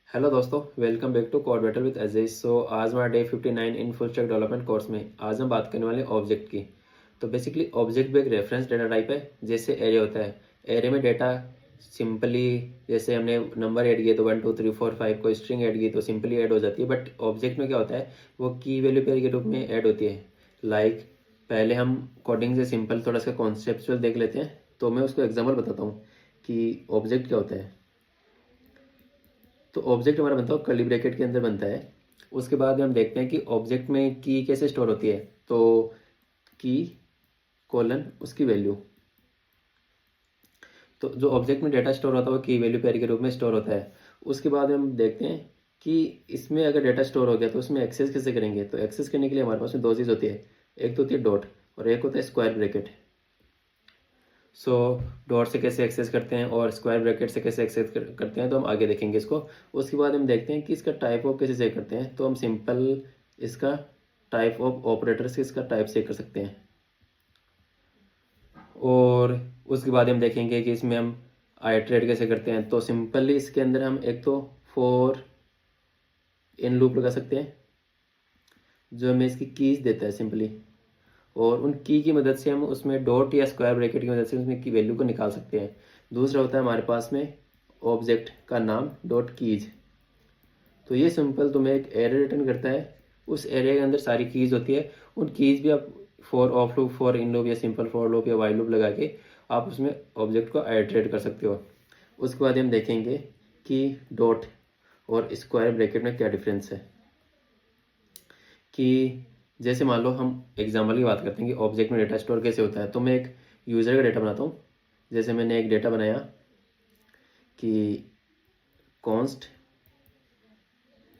Hello दोस्तों, welcome back to code battle with Ajay. सो आज हमारा day 59 in full stack development course में आज हम बात करने वाले ऑब्जेक्ट की। तो बेसिकली ऑब्जेक्ट भी एक रेफरेंस डेटा टाइप है, जैसे एरे होता है। एरे में डेटा सिंपली, जैसे हमने नंबर ऐड किए तो 1 2 3 4 5, कोई स्ट्रिंग ऐड की तो सिंपली ऐड हो जाती है। बट ऑब्जेक्ट में क्या होता है, वो की वैल्यू पेयर के रूप में ऐड होती है। पहले हम कोडिंग से सिंपल थोड़ा सा कॉन्सेप्चुअल देख लेते हैं। तो मैं उसको एग्जाम्पल बताता हूँ कि ऑब्जेक्ट क्या होता है। तो ऑब्जेक्ट हमारा बनता है कर्ली ब्रैकेट के अंदर बनता है। उसके बाद हम देखते हैं कि ऑब्जेक्ट में की कैसे स्टोर होती है। तो की कोलन उसकी वैल्यू, तो जो ऑब्जेक्ट में डेटा स्टोर होता है वो की वैल्यू पेयर के रूप में स्टोर होता है। उसके बाद हम देखते हैं कि इसमें अगर डेटा स्टोर हो गया तो उसमें एक्सेस कैसे करेंगे। तो एक्सेस करने के लिए हमारे पास में दो चीज़ होती है, एक तो होती है डॉट और एक होता है स्क्वायर ब्रैकेट। सो डॉट से कैसे एक्सेस करते हैं और स्क्वायर ब्रैकेट से कैसे एक्सेस करते हैं तो हम आगे देखेंगे इसको। उसके बाद हम देखते हैं कि इसका टाइप ऑफ कैसे चेक करते हैं। तो हम सिंपल इसका टाइप ऑफ ऑपरेटर से इसका टाइप चेक कर सकते हैं। और उसके बाद हम देखेंगे कि इसमें हम आइटरेट कैसे करते हैं। तो सिंपली इसके अंदर हम एक तो फॉर इन लूप लगा सकते हैं, जो हमें इसकी कीज देता है सिंपली। और उन की मदद से हम उसमें डॉट या स्क्वायर ब्रैकेट की मदद से उसमें की वैल्यू को निकाल सकते हैं। दूसरा होता है हमारे पास में ऑब्जेक्ट का नाम डॉट कीज। तो ये सिंपल तुम्हें एक एरे रिटर्न करता है। उस एरे के अंदर सारी कीज होती है। उन कीज भी आप for of loop, for in loop या सिंपल फॉर लूप या वाइल लूप लगा के आप उसमें ऑब्जेक्ट को आइटरेट कर सकते हो। उसके बाद हम देखेंगे कि डॉट और स्क्वायर ब्रैकेट में क्या डिफरेंस है। कि जैसे मान लो हम एग्जाम्पल की बात करते हैं कि ऑब्जेक्ट में डेटा स्टोर कैसे होता है। तो मैं एक यूज़र का डेटा बनाता हूँ। जैसे मैंने एक डेटा बनाया कि const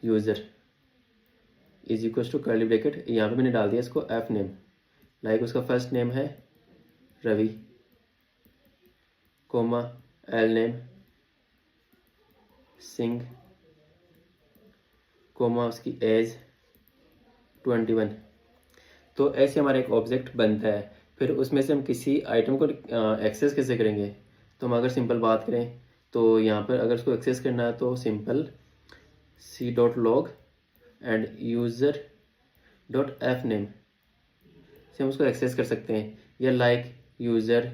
user is equal to curly bracket, यहाँ पे मैंने डाल दिया इसको एफ नेम। उसका फर्स्ट नेम है Ravi, comma L name Singh, comma उसकी एज 21। तो ऐसे हमारा एक ऑब्जेक्ट बनता है। फिर उसमें से हम किसी आइटम को एक्सेस कैसे करेंगे। तो हम अगर सिंपल बात करें तो यहाँ पर अगर उसको एक्सेस करना है तो simple C dot log and user dot F name से हम उसको एक्सेस कर सकते हैं। या यूज़र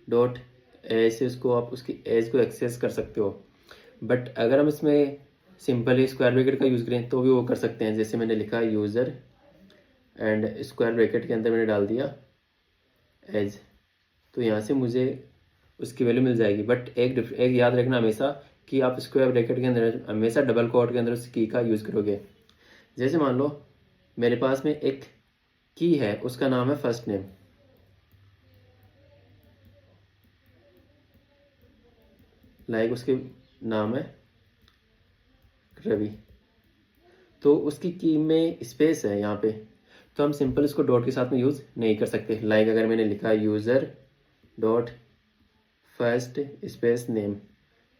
डॉट एज से उसको आप उसकी एज को एक्सेस कर सकते हो। बट अगर हम इसमें सिंपली स्क्वायर ब्रैकेट का यूज़ करें तो भी वो कर सकते हैं। जैसे मैंने लिखा यूज़र एंड स्क्वायर ब्रैकेट के अंदर मैंने डाल दिया एज, तो यहाँ से मुझे उसकी वैल्यू मिल जाएगी। बट एक याद रखना हमेशा कि आप स्क्वायर ब्रैकेट के अंदर हमेशा डबल कोट के अंदर उस की का यूज़ करोगे। जैसे मान लो मेरे पास में एक की है, उसका नाम है फर्स्ट नेम। उसके नाम है रवि। तो उसकी की में स्पेस है यहाँ पे, तो हम सिंपल इसको डॉट के साथ में यूज़ नहीं कर सकते। अगर मैंने लिखा user dot first space name,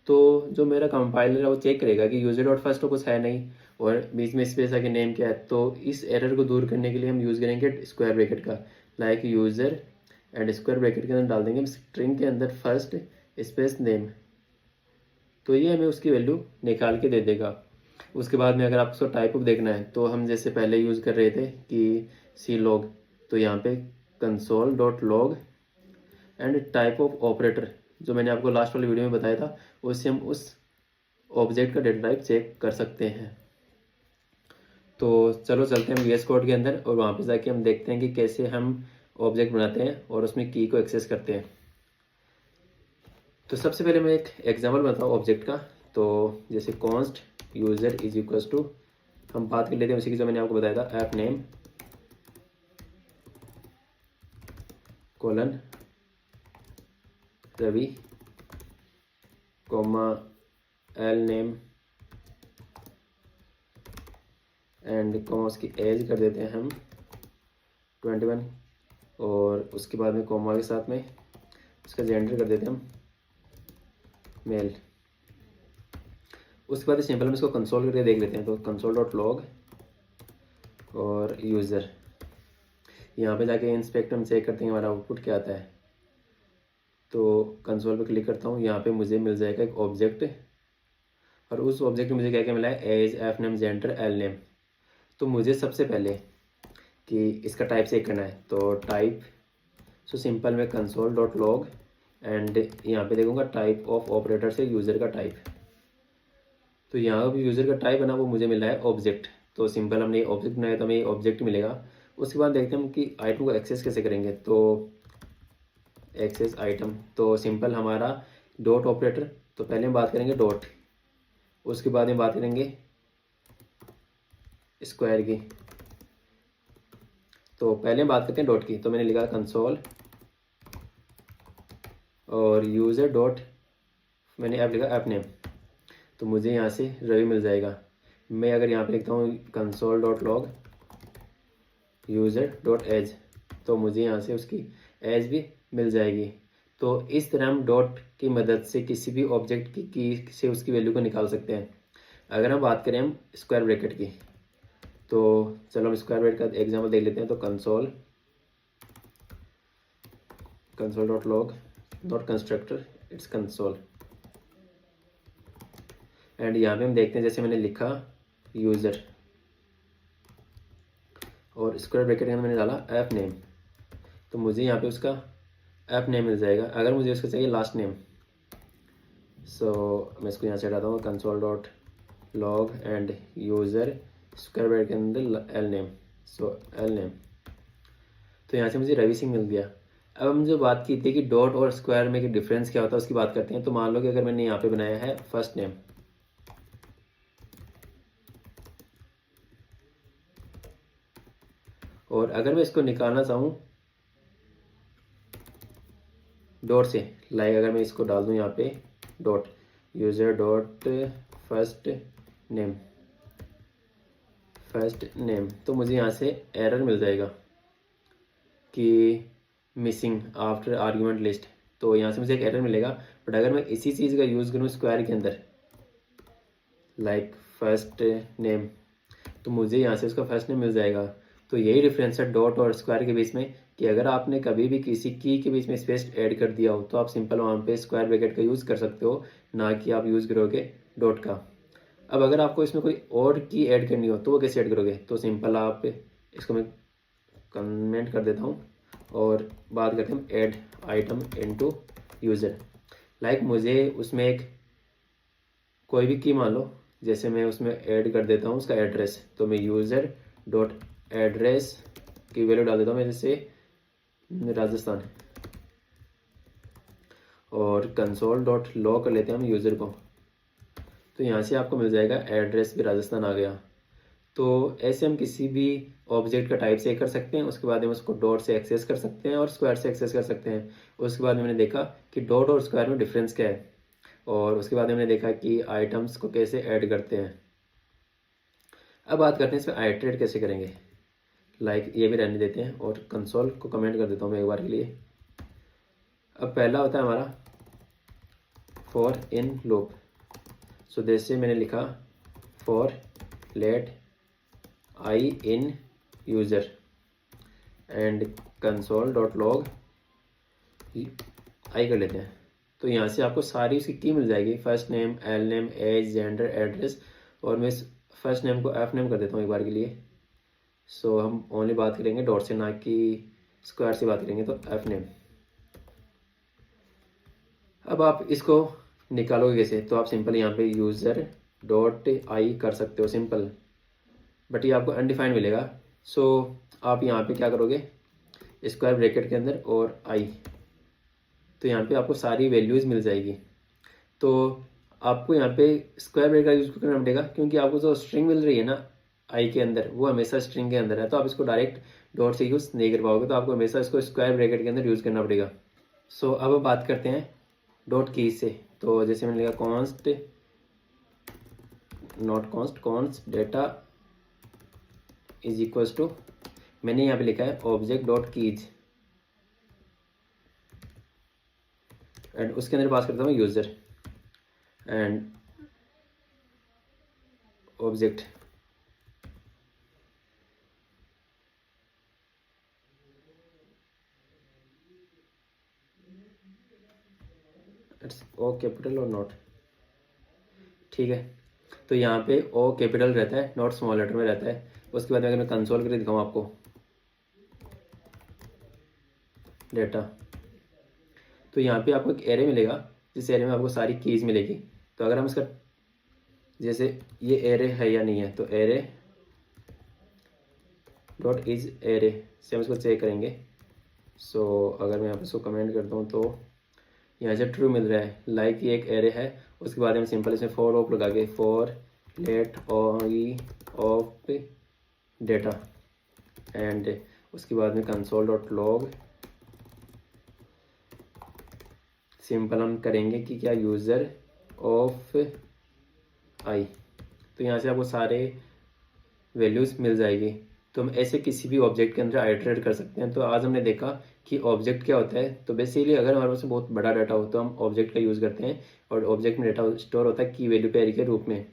तो जो मेरा कंपाइलर है वो चेक करेगा कि यूजर डॉट फर्स्ट तो कुछ है नहीं और बीच में स्पेस आके नेम क्या है। तो इस एरर को दूर करने के लिए हम यूज़ करेंगे स्क्वायर ब्रैकेट का। यूज़र एंड स्क्वायर ब्रैकेट के अंदर डाल देंगे स्ट्रिंग के अंदर फर्स्ट स्पेस नेम। तो ये हमें उसकी वैल्यू निकाल के दे देगा। उसके बाद में अगर आपको टाइप ऑफ देखना है तो हम जैसे पहले यूज़ कर रहे थे कि सी लॉग, तो यहाँ पे console dot log and type of operator, जो मैंने आपको लास्ट वाली वीडियो में बताया था, उससे हम उस ऑब्जेक्ट का डेटा टाइप चेक कर सकते हैं। तो चलो चलते हैं वीएस कोड के अंदर और वहाँ पे जाके हम देखते हैं कि कैसे हम ऑब्जेक्ट बनाते हैं और उसमें की को एक्सेस करते हैं। तो सबसे पहले मैं एक एग्जांपल बताता हूँ ऑब्जेक्ट का। तो जैसे const user is equal to, हम बात कर लेते हैं उसी की जो मैंने आपको बताया था, app name colon Ravi, comma L name and comma उसकी एज कर देते हैं हम 21। और उसके बाद में कोमा के साथ में उसका जेंडर कर देते हैं हम मेल। उसके बाद सिंपल हम इसको कंसोल करके देख लेते हैं। तो कंसोल डॉट लॉग और यूज़र, यहाँ पे जाके इंस्पेक्ट हम चेक करते हैं हमारा आउटपुट क्या आता है। तो कंसोल पे क्लिक करता हूँ, यहाँ पे मुझे मिल जाएगा एक ऑब्जेक्ट और उस ऑब्जेक्ट में मुझे क्या क्या मिला है, age, F name, gender, L name. तो मुझे सबसे पहले कि इसका टाइप चेक करना है, तो टाइप, सो सिंपल मैं कंसोल डॉट लॉग एंड यहाँ पे देखूँगा टाइप ऑफ ऑपरेटर से यूज़र का टाइप। तो यहाँ भी यूज़र का टाइप है ना, वो मुझे मिला है ऑब्जेक्ट। तो सिंपल हमने ऑब्जेक्ट बनाया तो हमें ये ऑब्जेक्ट मिलेगा। उसके बाद देखते हैं हम कि आइटम को एक्सेस कैसे करेंगे। तो एक्सेस आइटम, तो सिंपल हमारा डॉट ऑपरेटर। तो पहले हम बात करेंगे डॉट, उसके बाद में बात करेंगे स्क्वायर की। तो पहले हम बात करते हैं डॉट की। तो मैंने लिखा कंसोल और यूज़र डॉट, मैंने ऐप लिखा ऐप नेम। तो मुझे यहाँ से रवि मिल जाएगा। मैं अगर यहाँ पे लिखता हूँ console dot log user dot age, तो मुझे यहाँ से उसकी एज भी मिल जाएगी। तो इस तरह हम डॉट की मदद से किसी भी ऑब्जेक्ट की से उसकी वैल्यू को निकाल सकते हैं। अगर हम बात करें हम स्क्वायर ब्रैकेट की, तो चलो हम स्क्वायर ब्रैकेट का एग्जांपल देख लेते हैं। तो console dot log, not constructor, it's console. And यहाँ पे हम देखते हैं, जैसे मैंने लिखा यूज़र और स्क्वायर ब्रैकेट के अंदर मैंने डाला ऐप नेम, तो मुझे यहाँ पे उसका ऐप नेम मिल जाएगा। अगर मुझे उसका चाहिए लास्ट नेम, सो मैं इसको यहाँ से हटाता हूँ, console dot log and user square bracket के अंदर L name, so L name. तो यहाँ से मुझे रवि सिंह मिल गया। अब हम जो बात की थी कि डॉट और स्क्वायर में डिफरेंस क्या होता है उसकी बात करते हैं। तो मान लो कि अगर मैंने यहाँ पे बनाया है फर्स्ट नेम, और अगर मैं इसको निकालना चाहूँ डॉट से, लाइक अगर मैं इसको डाल दूँ यहाँ पे dot user dot first name, तो मुझे यहाँ से एरर मिल जाएगा कि मिसिंग आफ्टर आर्गुमेंट लिस्ट। तो यहाँ से मुझे एक एरर मिलेगा। बट अगर मैं इसी चीज़ का यूज़ करूँ स्क्वायर के अंदर, लाइक फर्स्ट नेम, तो मुझे यहाँ से उसका फर्स्ट नेम मिल जाएगा। तो यही डिफरेंस है डॉट और स्क्वायर के बीच में, कि अगर आपने कभी भी किसी की के बीच में स्पेस ऐड कर दिया हो तो आप सिंपल वहाँ पे स्क्वायर ब्रैकेट का यूज़ कर सकते हो, ना कि आप यूज़ करोगे डॉट का। अब अगर आपको इसमें कोई और की ऐड करनी हो तो वो कैसे ऐड करोगे। तो सिंपल आप इसको मैं कमेंट कर देता हूँ और बात करते हैं add item into user. Like मुझे उसमें एक कोई भी की मान लो, जैसे मैं उसमें ऐड कर देता हूँ उसका एड्रेस। तो मैं यूज़र डॉट एड्रेस की वैल्यू डाल देता हूँ, मैं जैसे राजस्थान, और कंसोल डॉट लॉग कर लेते हैं हम यूज़र को। तो यहाँ से आपको मिल जाएगा एड्रेस भी राजस्थान आ गया। तो ऐसे हम किसी भी ऑब्जेक्ट का टाइप से कर सकते हैं। उसके बाद हम उसको डॉट से एक्सेस कर सकते हैं और स्क्वायर से एक्सेस कर सकते हैं। उसके बाद मैंने देखा कि डॉट और स्क्वायर में डिफरेंस क्या है, और उसके बाद हमने देखा कि आइटम्स को कैसे ऐड करते हैं। अब बात करते हैं इसमें आइटरेट कैसे करेंगे। लाइक ये भी रहने देते हैं और कंसोल को कमेंट कर देता हूँ मैं एक बार के लिए। अब पहला होता है हमारा फॉर इन लूप। सो जैसे मैंने लिखा for let I in user and console dot log I कर लेते हैं। तो यहाँ से आपको सारी उसकी की मिल जाएगी, first name, L name, age, gender, address. और मैं इस फर्स्ट नेम को एफ नेम कर देता हूँ एक बार के लिए। सो हम ओनली बात करेंगे डॉट से, ना कि स्क्वायर से बात करेंगे। तो एफ नेम। अब आप इसको निकालोगे कैसे। तो आप सिंपल यहाँ पे यूज़र डॉट आई कर सकते हो सिंपल, बट ये आपको अनडिफाइंड मिलेगा। सो आप यहाँ पे क्या करोगे, स्क्वायर ब्रैकेट के अंदर और आई, तो यहाँ पे आपको सारी वैल्यूज़ मिल जाएगी। तो आपको यहाँ पे स्क्वायर ब्रैकेट का यूज़ करना पड़ेगा, क्योंकि आपको जो स्ट्रिंग मिल रही है ना आई के अंदर, वो हमेशा स्ट्रिंग के अंदर है। तो आप इसको डायरेक्ट डॉट से यूज़ नहीं कर पाओगे, तो आपको हमेशा इसको स्क्वायर ब्रैकेट के अंदर यूज़ करना पड़ेगा। सो अब बात करते हैं डॉट की से। तो जैसे मैंने लिखा const, not const, const data is equals to, मैंने यहाँ पे लिखा है ऑब्जेक्ट डॉट कीज, एंड उसके अंदर बात करता हूँ user and object. It's O capital और नॉट, ठीक है। तो यहाँ पे ओ कैपिटल रहता है, नॉट स्मॉल लेटर में रहता है। उसके बाद अगर मैं कंसोल करके दिखाऊँ आपको डेटा, तो यहाँ पे आपको एक एरे मिलेगा, जिस एरे में आपको सारी कीज़ मिलेगी। तो अगर हम इसका जैसे ये एरे है या नहीं है, तो एरे डॉट इज एरे से हम इसको चेक करेंगे। सो अगर मैं यहाँ पे इसको कमेंट करता हूँ तो यहाँ से ट्रू मिल रहा है, लाइक ये एक एरे है। उसके बाद हम सिंपल इसमें फॉर ऑफ लगा के for let of data, and उसके बाद में कंसोल डॉट लॉग सिंपल हम करेंगे कि क्या यूज़र ऑफ आई। तो यहाँ से आपको सारे वैल्यूज़ मिल जाएगी। तो हम ऐसे किसी भी ऑब्जेक्ट के अंदर आइटरेट कर सकते हैं। तो आज हमने देखा कि ऑब्जेक्ट क्या होता है। तो बेसिकली अगर हमारे पास बहुत बड़ा डाटा हो तो हम ऑब्जेक्ट का यूज़ करते हैं, और ऑब्जेक्ट में डाटा स्टोर होता है की वैल्यू पेयर के रूप में।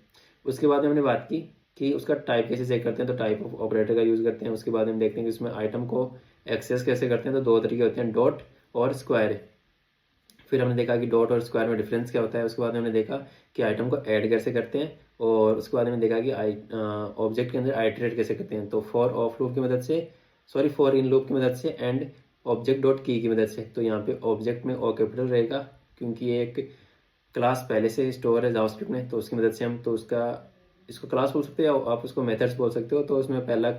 उसके बाद हमने बात की कि उसका टाइप कैसे चेक करते हैं, तो टाइप ऑफ ऑपरेटर का यूज़ करते हैं। उसके बाद हम देखते हैं कि उसमें आइटम को एक्सेस कैसे करते हैं। तो दो तरीके होते हैं, डॉट और स्क्वायर। फिर हमने देखा कि डॉट और स्क्वायर में डिफरेंस क्या होता है। उसके बाद हमने देखा कि आइटम को ऐड कैसे करते हैं, और उसके बाद हमने देखा कि ऑब्जेक्ट के अंदर आइटरेट कैसे करते हैं। तो फॉर ऑफ लूप की मदद से, सॉरी फॉर इन लूप की मदद से, एंड ऑब्जेक्ट डॉट की मदद से। तो यहाँ पे ऑब्जेक्ट में ओ कैपिटल रहेगा क्योंकि ये एक क्लास पहले से स्टोर है जावास्क्रिप्ट में, तो उसकी मदद से हम तो उसका इसको क्लास बोल सकते हो, आप उसको मेथड्स बोल सकते हो। तो उसमें पहला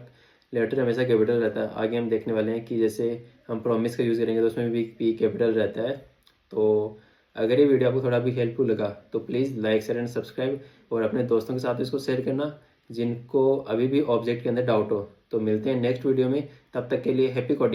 लेटर हमेशा कैपिटल रहता है। आगे हम देखने वाले हैं कि जैसे हम प्रॉमिस का यूज़ करेंगे तो उसमें भी पी कैपिटल रहता है। तो अगर ये वीडियो आपको थोड़ा भी हेल्पफुल लगा तो please like share and subscribe, और अपने दोस्तों के साथ इसको शेयर करना जिनको अभी भी ऑब्जेक्ट के अंदर डाउट हो। तो मिलते हैं नेक्स्ट वीडियो में, तब तक के लिए हैप्पी कोडिंग।